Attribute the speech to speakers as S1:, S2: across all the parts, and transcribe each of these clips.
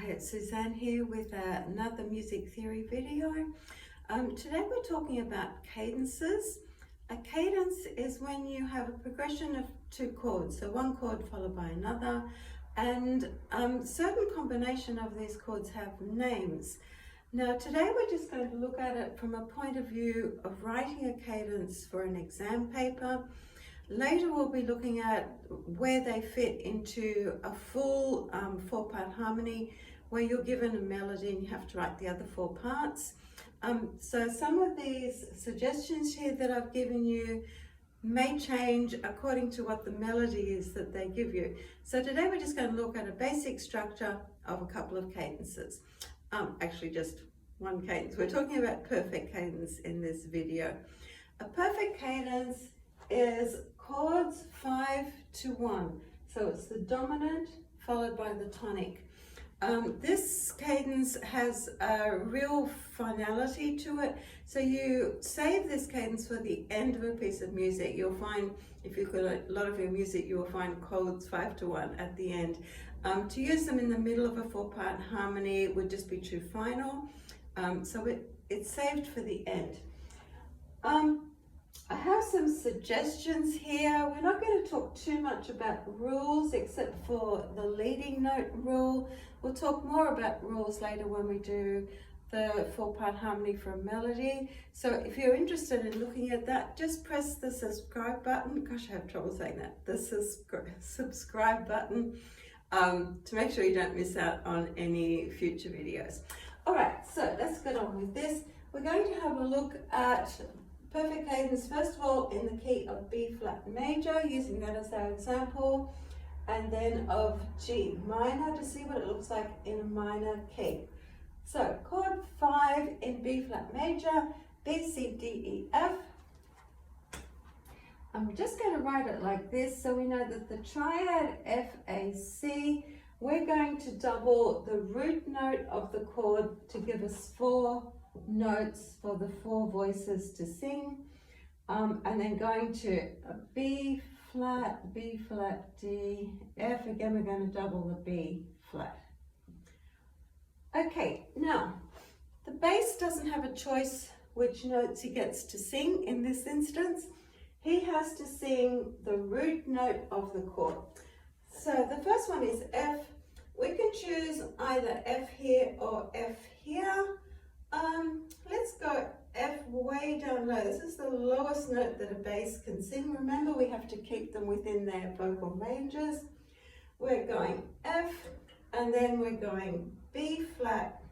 S1: it's Suzanne here with another music theory video. Today we're talking about cadences. A cadence is when you have a progression of two chords, so one chord followed by another, and certain combination of these chords have names. Now today we're just going to look at it from a point of view of writing a cadence for an exam paper. Later we'll be looking at where they fit into a full four-part harmony where you're given a melody and you have to write the other four parts. So some of these suggestions here that I've given you may change according to what the melody is that they give you. So today we're just going to look at a basic structure of a couple of cadences. Actually just one cadence. We're talking about perfect cadence in this video. A perfect cadence is chords 5 to 1. So it's the dominant followed by the tonic. This cadence has a real finality to it. So you save this cadence for the end of a piece of music. You'll find, if you've got a lot of your music, you'll find chords 5 to 1 at the end. To use them in the middle of a four-part harmony would just be too final. So it's saved for the end. I have some suggestions here. We're not going to talk too much about rules except for the leading note rule. We'll talk more about rules later when we do the four-part harmony for a melody. So if you're interested in looking at that, just press the subscribe button. Gosh, I have trouble saying that. The subscribe button to make sure you don't miss out on any future videos. All right, so let's get on with this. We're going to have a look at perfect cadence, first of all, in the key of B flat major, using that as our example, and then of G minor to see what it looks like in a minor key. So chord 5 in B flat major, B, C, D, E, F. I'm just going to write it like this so we know that the triad F, A, C, we're going to double the root note of the chord to give us 4 notes for the 4 voices to sing, and then going to a B flat, D, F. Again, we're going to double the B flat. Okay, now the bass doesn't have a choice which notes he gets to sing in this instance. He has to sing the root note of the chord. So the first one is F. We can choose either F here or F here. Let's go F way down low. This is the lowest note that a bass can sing. Remember, we have to keep them within their vocal ranges. We're going F, and then we're going B flat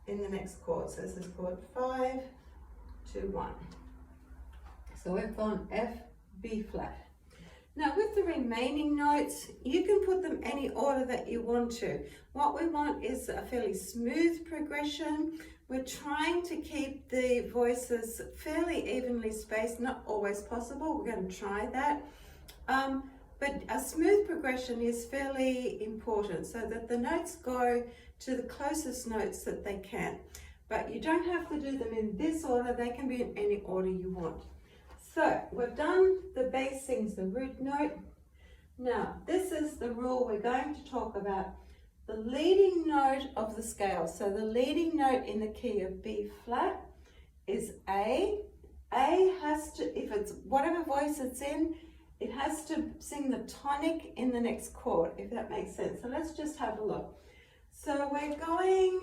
S1: in the next chord. So this is chord 5 to 1. So we've gone F, B flat. Now with the remaining notes, you can put them any order that you want to. What we want is a fairly smooth progression. We're trying to keep the voices fairly evenly spaced, not always possible. We're going to try that. But a smooth progression is fairly important so that the notes go to the closest notes that they can. But you don't have to do them in this order. They can be in any order you want. So we've done the bass sings the root note. Now this is the rule we're going to talk about. The leading note of the scale. So the leading note in the key of B flat is A. A has to, if it's whatever voice it's in, it has to sing the tonic in the next chord, if that makes sense. So let's just have a look. So we're going,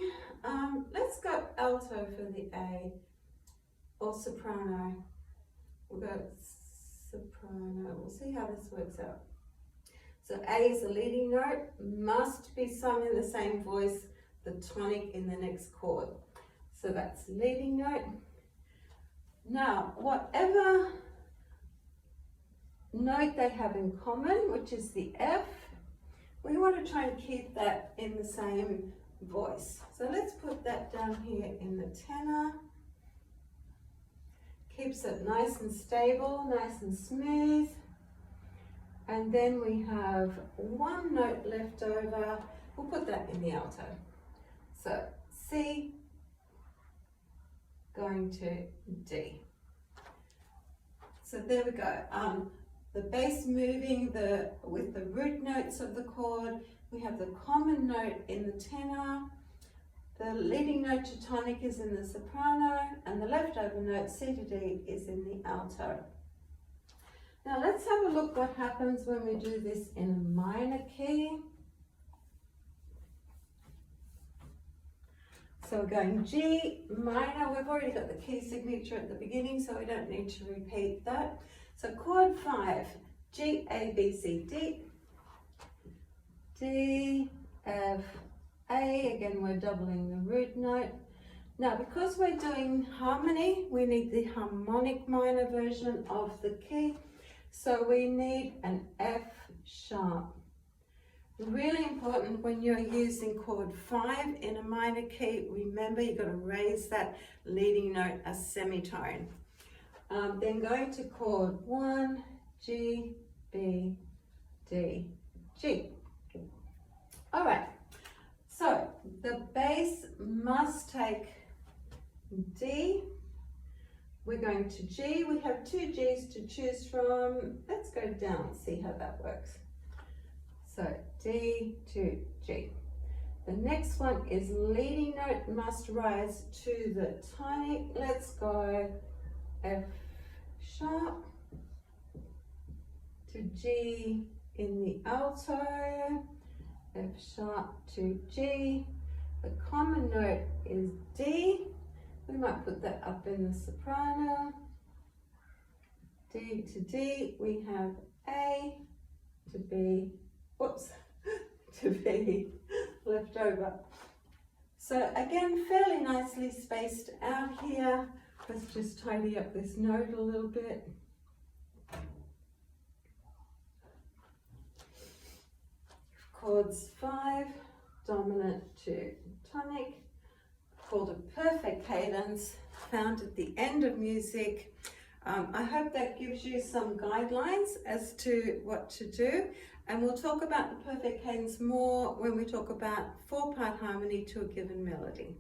S1: let's go alto for the A, or soprano. We'll go soprano. We'll see how this works out. So A is the leading note, must be sung in the same voice, the tonic in the next chord. So that's leading note. Now, whatever note they have in common, which is the F, we want to try and keep that in the same voice. So let's put that down here in the tenor. Keeps it nice and stable, nice and smooth. And then we have one note left over. We'll put that in the alto. So C going to D. So there we go. The bass moving with the root notes of the chord. We have the common note in the tenor. The leading note to tonic is in the soprano, and the leftover note, C to D, is in the alto. Now let's have a look what happens when we do this in a minor key. So we're going G minor. We've already got the key signature at the beginning, so we don't need to repeat that. So chord 5, G, A, B, C, D, D, F, A. Again, we're doubling the root note. Now, because we're doing harmony, we need the harmonic minor version of the key. So we need an F sharp. Really important when you're using chord 5 in a minor key, remember you've got to raise that leading note a semitone. Then going to chord 1, G, B, D, G. All right, so the bass must take D. We're going to G. We have 2 G's to choose from. Let's go down, see how that works. So D to G. The next one is leading note must rise to the tonic. Let's go F sharp to G in the alto, F sharp to G. The common note is D. We might put that up in the soprano. D to D, we have A to B. Whoops, to be left over. So again, fairly nicely spaced out here. Let's just tidy up this note a little bit. Chords 5, dominant to tonic, called a perfect cadence, found at the end of music. I hope that gives you some guidelines as to what to do. And we'll talk about the perfect cadence more when we talk about 4-part harmony to a given melody.